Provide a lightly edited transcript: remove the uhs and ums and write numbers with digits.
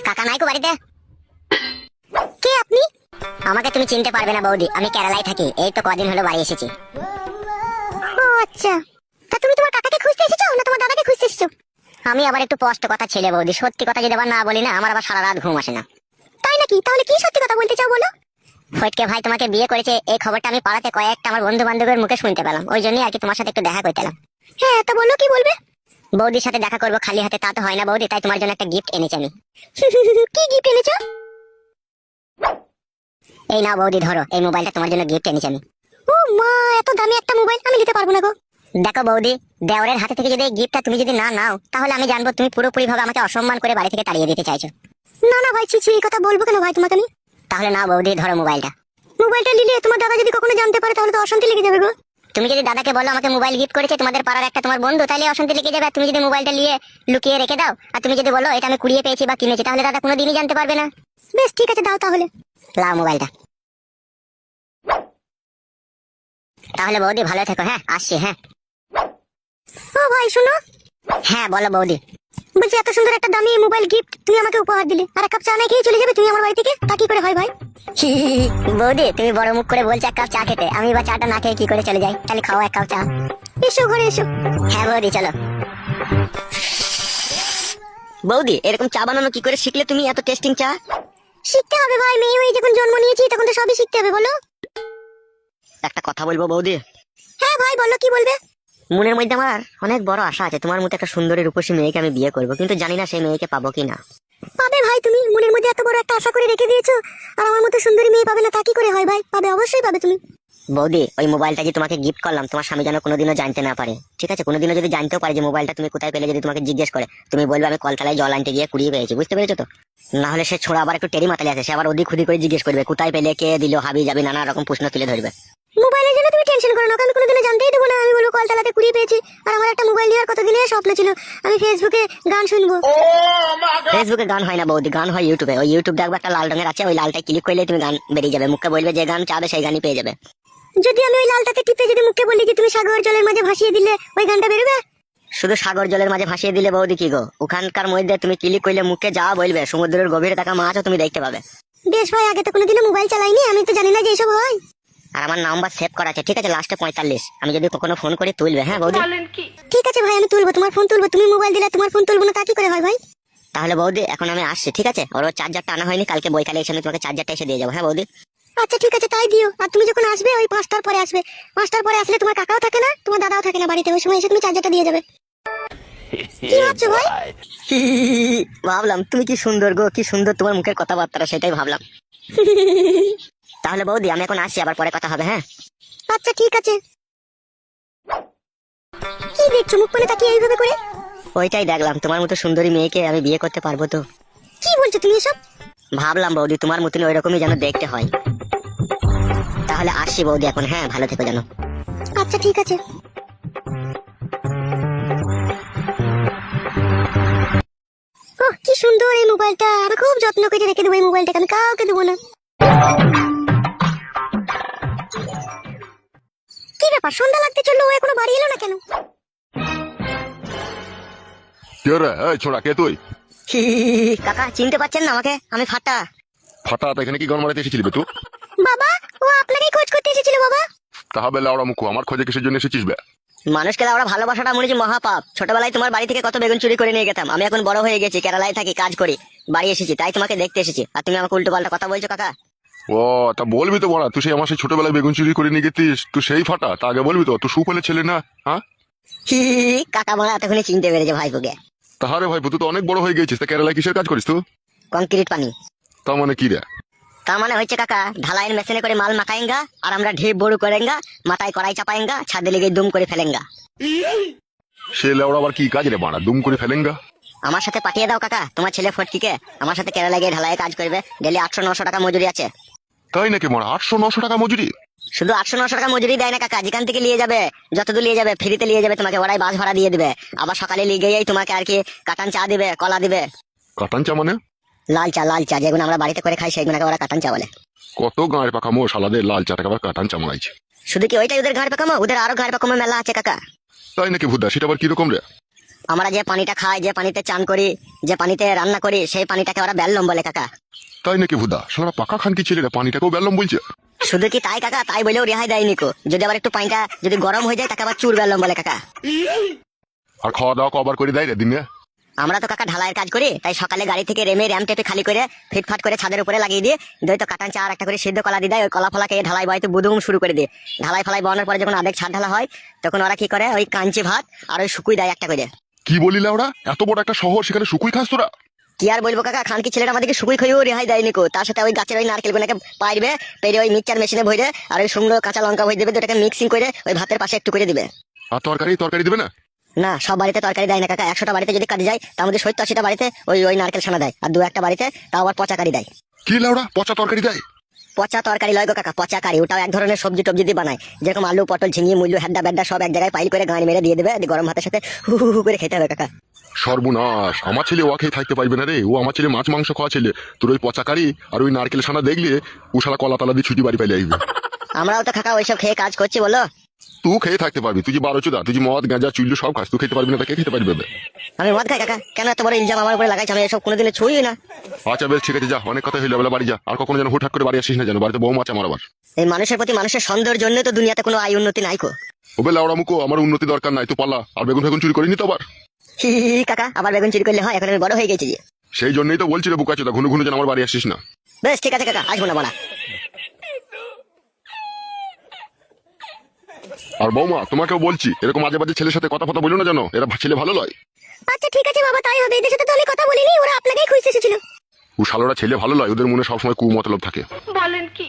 কাকা নাই কো বাড়িতে? কে আপনি? আমাকে তুমি চিনতে পারবে না বৌদি, আমি কেরালায় থাকি, এই তো কদিন হলো বাড়ি এসেছি। ও আচ্ছা, তা তুমি তোমার কাকাকে খুঁজতে এসেছো না তোমার দাদাকে খুঁজতে এসেছো? আমি আবার একটু স্পষ্ট কথা ছেলে বৌদি, সত্যি কথা যদি আবার না বলি না আমার আবার সারা রাত ঘুম আসে না। তাই নাকি? তাহলে কি সত্যি কথা বলতে চাও বলো। ফটকে ভাই তোমাকে বিয়ে করেছে এই খবরটা আমি পাড়াতে কয়েকটা আমার বন্ধু বান্ধবের মুখে শুনতে পেলাম, ওই জন্যই আর কি তোমার সাথে একটু দেখা করতে এলাম। হ্যাঁ তা বলো, কি বলবে? বৌদির সাথে দেখা করবো খালি হাতে, তা তো হয় না বৌদি, তাই তোমার জন্য একটা গিফট এনেছি আমি। কি গিফট এনেছো? এই নাও বৌদি ধরো, এই মোবাইলটা তোমার জন্য গিফট এনেছি আমি। ও মা, এত দামি একটা মোবাইল আমি নিতে পারবো না গো। দেখো বৌদি, দেওরের হাতে থেকে যদি এই গিফটটা তুমি যদি না নাও তাহলে আমি জানবো তুমি পুরোপুরি ভাবে আমাকে অসম্মান করে বাড়ি থেকে তাড়িয়ে দিতে চাইছো। না না ভাই, ছি, এই কথা বলবো কেন ভাই তোমাকে আমি? তাহলে না বৌদি ধরো মোবাইলটা। মোবাইলটা নিলে তোমার দাদা যদি কখনো জানতে পারে তাহলে তো অশান্তি লেগে যাবে গো। তুমি যদি দাদাকে বলো আমাকে মোবাইল গিফট করেছে তোমাদের পাড়ার একটা তোমার বন্ধু, তাহলে অশান্তি লেগে যাবে। তুমি যদি মোবাইলটা নিয়ে লুকিয়ে রেখে দাও আর তুমি যদি বলো এটা আমি কুড়িয়ে পেয়েছি বা কিনেছি, তাহলে দাদা কোনোদিনই জানতে পারবে না। বেশ ঠিক আছে, দাও তাহলে। লাও মোবাইলটা। তাহলে বৌদি ভালো থেকো, হ্যাঁ আসছি, হ্যাঁ। ও ভাই শুনো। হ্যাঁ বলো বৌদি। বলছি এত সুন্দর একটা দামি মোবাইল গিফট তুমি আমাকে উপহার দিলে, আর এক কাপ চা না খেয়ে চলে যাবে তুমি আমার বাড়ি থেকে, তা কি করে হয় ভাই? বৌদি তুমি বড় মুখ করে বলছো এক কাপ চা খেতে, আমি এবার চাটা না খেয়ে কি করে চলে যাই? তাহলে খাও এক কাপ চা। এসো ঘরে এসো। হ্যাঁ বৌদি চলো। বৌদি এরকম চা বানানো কি করে শিখলে তুমি, এত টেস্টিং চা? শিখতে হবে ভাই, মেয়ে হয়ে যখন জন্ম নিয়েছি তখন তো সবই শিখতে হবে, বলো। একটা কথা বলবো বৌদি? হ্যাঁ ভাই বলো, কি বলবে? মনের মধ্যে আমার অনেক বড় আশা আছে, তোমার মতো একটা সুন্দরী রূপসী মেয়েকে আমি বিয়ে করবো, কিন্তু জানি না সেই মেয়েকে পাবো কিনা। পাবে ভাই, তুমি মনের মধ্যে এত বড় একটা আশা করে রেখে দিয়েছো, আর আমার মতো সুন্দরী মেয়ে পাবে না তা কি করে হয় ভাই? পাবে, অবশ্যই পাবে তুমি। বৌদি ওই মোবাইলটা যে তোমাকে গিফট করলাম তোমার স্বামী যেন কোনোদিনও জানতে না পারে, ঠিক আছে? কোনোদিনও যদি জানতেও পারে যে মোবাইলটা তুমি কোথায় পেলে, যদি তোমাকে জিজ্ঞেস করে তুমি বলবে আমি কলতলায় জল আনতে গিয়ে কুড়িয়ে পেয়েছি, বুঝতে পেরেছো তো? না হলে সে ছোড়া আবার একটু টেরি মাতালে আছে, সে আবার ওদিক খুদি করে জিজ্ঞেস করবে কোথায় পেলে, কে দিল, হাবি যাবি, নানা রকম প্রশ্ন তুলে ধরবে। মোবাইলের জন্য তুমি টেনশন করো না, আমি কোনোদিনও জানতেই দেবো না। আমি বলবো কলতলাতে কুড়িয়ে পেয়েছি, আর আমার একটা মোবাইল নেওয়ার কতদিনের স্বপ্ন ছিল, আমি ফেসবুকে গান শুনবো। ফেসবুকে গান হয় না বৌদি, গান হয় ইউটিউবে। ওই ইউটিউব দেখবে একটা লাল রঙের আছে, ওই লালটায় ক্লিক করলে তুমি গান বেরিয়ে যাবে, মুখে বলবে যে গান চাবে সেই গানই পেয়ে যাবে। যদি আমি ওই লালটাতে টিপে যদি মুখে বলি যে তুমি সাগর জলের মাঝে ভাসিয়ে দিলে, ওই গানটা বেরোবে? শুধু সাগর জলের মাঝে ভাসিয়ে দিলে বৌদি কি গো, ওখানকার মধ্যে তুমি ক্লিক করলে মুখে যা বলবে সমুদ্রের গভীরে থাকা মাছও তুমি দেখতে পাবে। বেশ ভাই, আগে তো কোনোদিনও মোবাইল চালাইনি, আমি তো জানি না যে এইসব হয়। আর আমার নাম্বার সেভ করা আছে, ঠিক আছে? লাস্টে 45। আমি যদি কখনো ফোন করি তুলবে, হ্যাঁ বৌদি? ঠিক আছে ভাই, আমি তুলবো, তোমার ফোন তুলবো। তুমি মোবাইল দিলে তোমার ফোন তুলবো না তা কি করে হয় ভাই? তাহলে বৌদি এখন আমি আসছি, ঠিক আছে? ওর চার্জারটা আনা হয়নি, কালকে বইকালে এসে আমি তোমাকে চার্জারটা এসে দিয়ে যাবো, হ্যাঁ বৌদি? আচ্ছা ঠিক আছে, তাই দিও। আর তুমি যখন আসবে ওই 5টার পরে আসবে। 5টার পরে আসলে তোমার কাকাও থাকে না, তোমার দাদাও থাকে না বাড়িতে, ওই সময় এসে তুমি চার্জারটা দিয়ে যাবে। কি ভাবছো ভাই? ভাবলাম তুমি কি সুন্দর গো, কি সুন্দর তোমার মুখের কথাবার্তা, সেটাই ভাবলাম। তাহলে বৌদি আমি এখন আসি, আবার পরে কথা হবে, হ্যাঁ? আচ্ছা ঠিক আছে। কি দেখছো মুখ মানে তাকিয়ে এইভাবে করে? ওইটাই দেখলাম, তোমার মতো সুন্দরী মেয়েকে আমি বিয়ে করতে পারবো তো? কি বলছো তুমি এসব? ভাবলাম বৌদি তোমার মতন ওই রকমই যেন দেখতে হয়। তাহলে আসি বৌদি এখন, হ্যাঁ ভালো থেকো জানো। আচ্ছা ঠিক আছে। ওহ কি সুন্দর এই মোবাইলটা, আমি খুব যত্ন করে রেখে দেবো এই মোবাইলটাকে, আমি কাউকে দেবো না। কি ব্যাপার, সন্ধ্যা লাগতে চললো, ও এখনো বাড়ি এলো না কেন? কে রে? এই ছোড়া, কে তুই? কাকা চিনতে পারছেন না আমাকে? আমি ফাটা। ফাটা? তা এখানে কি গান মারাতে এসেছিলি বে তুই? বাবা, ও আপনাকেই খোঁজ করতে এসেছিল বাবা। তাহলে লাউড়া মুখো, আমার খোঁজে কিসের জন্য এসেছিস বে? মানুষকে ওরা ভালোবাসাটা মনে হচ্ছে মহাপাপ। ছোটবেলায় তোমার বাড়ি থেকে কত বেগুন চুরি করে নিয়ে গেতাম, আমি এখন বড় হয়ে গেছি, কেরালায় থাকি, কাজ করি, বাড়ি এসেছি, তাই তোমাকে দেখতে এসেছি, আর তুমি আমাকে উল্টো পাল্টা কথা বলছো কাকা। ও তা বলবি তো বড়া, তুই সেই আমার সেই ছোটবেলায় বেগুন চুরি করে নিয়ে গেছিস, তুই সেই ফাটা? তা আগে বলবি তো, তুই সুফলে ছেলে না? হ্যাঁ কাকা মারা এতক্ষণে চিনতে পেরেছে ভাইপোকে। তাহারে ভাই, তুই তো অনেক বড় হয়ে গেছিস, তা কেরালায় কিসের কাজ করিস তুই? কংক্রিট পানি। তা মানে কি রে? তার মানে হচ্ছে কাকা, ঢালাইয়ের মেশিনে করে মাল মাখায়েঙ্গা, আর আমরা ঢেপ বড় করেঙ্গা, মাথায় কড়াই চাপায়েঙ্গা, ছাদে লেগে দুম করে ফেলেঙ্গা। সে লেওড়া আবার কি কাজ রে বাড়া, দুম করে ফেলেঙ্গা? আমার সাথে পাঠিয়ে দাও কাকা তোমার ছেলে ফটকিকে, আমার সাথে কেরালা গিয়ে ঢালাইয়ে কাজ করবে, ডেলি 800-900 টাকা মজুরি আছে। তাই নাকি মারা? 800-900 টাকা মজুরি? শুধু 800-900 টাকা মজুরি দেয় না কাকা, যেখান থেকে নিয়ে যাবে, যতদূর নিয়ে যাবে ফ্রিতে নিয়ে যাবে তোমাকে, ওরাই বাস ভাড়া দিয়ে দিবে, আবার সকালে নিয়ে গিয়েই তোমাকে আর কি কাটান চা দিবে, কলা দিবে। কাটাঞ্চা মানে? লাল চা, লাল চা যেগুলো আমরা বাড়িতে করে খাই সেগুলোকে ওরা কাটান চা বলে। কত গাঁয়ের পাকামো শালাদের লাল চা টাকা আবার কাটাঞ্চা মারাইছে। শুধু কি ওইটাই ওদের ঘাড় পাকামো? ওদের আরো ঘাড় পাকামো মেলা আছে কাকা। তাই নাকি ভুদা? সেটা আবার কিরকম রে? আমরা যে পানিটা খাই, যে পানিতে চান করি, যে পানিতে রান্না করি, সেই পানিটাকে ওরা বেললম বলে কাকা। তাই নাকি ভুদা? শালা পাকা খান কি ছেলেরা পানিটাকেও বেললাম বলছে? শুধু কি তাই কাকা, তাই বলেও রেহাই দেয়নি কো। যদি আবার একটু পানিটা যদি গরম হয়ে যায় তাকে আবার চুর বেললম বলে কাকা। আর খাওয়া দাওয়া কবার করে দেয় রে দিনে? আমরা তো কাকা ঢালাইয়ের কাজ করি, তাই সকালে গাড়ি থেকে রেমে র্যাম টেপে খালি করে ফিটফাট করে ছাদের উপরে লাগিয়ে দিয়ে দই তো কাটান চা আর একটা করে সিদ্ধ কলা দিয়ে দেয়। ওই কলা ফলাকে ঢালাই বয়তে বুদুম শুরু করে দিয়ে ঢালাই ফলাই বানানোর পরে যখন আধেক ছাদ ঢালা হয় তখন ওরা কি করে ওই কাঞ্চি ভাত আর ওই শুকুই দেয় একটা করে। কি বলিলা ওরা? এত বড় একটা শহর, সেখানে শুকুই খাস তোরা? কি আর বলবো কাকা, খানকি ছেলেটা আমাদেরকে শুকুই খাইও রেহাই দেয়নি কো। তার সাথে ওই গাছের ওই নারকেল গুলোকে পাইবে পেরে ওই মিক্সচার মেশিনে ভরে আর ওই সুন্দর কাঁচা লঙ্কা ভরে দেবে, ওটাকে মিক্সিং করে ওই ভাতের পাশে একটু করে দিবে। আর তরকারি দেবে না? না, সব বাড়িতে তরকারি দেয় না কাকা। 100টা বাড়িতে যদি কাজে যায় তার মধ্যে 70-80টা বাড়িতে ওই ওই নারকেল ছানা দেয়, আর 2-1টা বাড়িতে তাও আবার পচা কারি দেয়। কি লাউড়া পচা তরকারি দেয়? পচা তরকারি লয় গো কাকা, পচা কারি। ওটাও এক ধরনের সবজি টবজি দিয়ে বানায়, যেরকম আলু পটল ঝিঙে মুল্লু হ্যাড্ডা ব্যাড্ডা সব এক জায়গায় পাইল করে গাঁড়ি মেরে দিয়ে দেবে, দিয়ে গরম ভাতের সাথে হু হু হু করে খেতে হবে কাকা। সর্বনাশ, আমার ছেলে ও খেয়ে থাকতে পারবে না রে। ও আমার ছেলে মাছ মাংস খাওয়া ছেলে, তোর ওই পচাকারি আর ওই নারকেল ছানা দেখলে ও শালা কলা তালা দিয়ে ছুটি বাড়ি পাইলে আসবে। আমরাও তো কাকা ওইসব খেয়ে কাজ করছি বলো। তুই খেয়ে থাকতে পারবি? তুই যে 12 চোদা, তুই যে মদ গাঁজা চুল্লু সব খাস, তুই খেতে পারবি না? তা কে খেতে পারবে? আমি মদ খাই কাকা, কেন এত বড় ইলজাম আমার উপরে লাগাইছে? আমি এসব কোনোদিনও ছুঁই না। আচ্ছা বেশ ঠিক আছে, যা, অনেক কথা হইলো, বেলা বাড়ি যা। আর কখনো যেন হুটহাট করে বাড়ি আসিস না, যেন বাড়িতে বউ মাছ আমার আবার। এই মানুষের প্রতি মানুষের সন্দেহের জন্য তো দুনিয়াতে কোনো আয় উন্নতি নাই কো। ওবে লাউড়া মুখো, আমার উন্নতি দরকার নাই, তো পালা আর বেগুন ফেগুন চুরি করিনি তো আবার? হি হি হি, কাকা আবার বেগুন চুরি করলে হয়? এখন আমি বড় হয়ে গেছি যে। সেই জন্যই তো বলছি রে বুকা চোদা, ঘুনু ঘুনু যেন আমার বাড়ি আসিস না। বেশ ঠিক আছে কাকা, আসবো না বলা। আর বৌমা, তোমাকেও বলছি, এরকম আজে বাজে ছেলের সাথে কথা ফথা বলো না, জানো এরা ছেলে ভালো লয়। আচ্ছা ঠিক আছে বাবা, তাই হবে। এদের সাথে তো আমি কথা বলিনি, ওরা আপনাকেই খুঁজতে এসেছিল। ও শালোরা ছেলে ভালো লয়, ওদের মনে সবসময় কুমতলব থাকে। বলেন কি?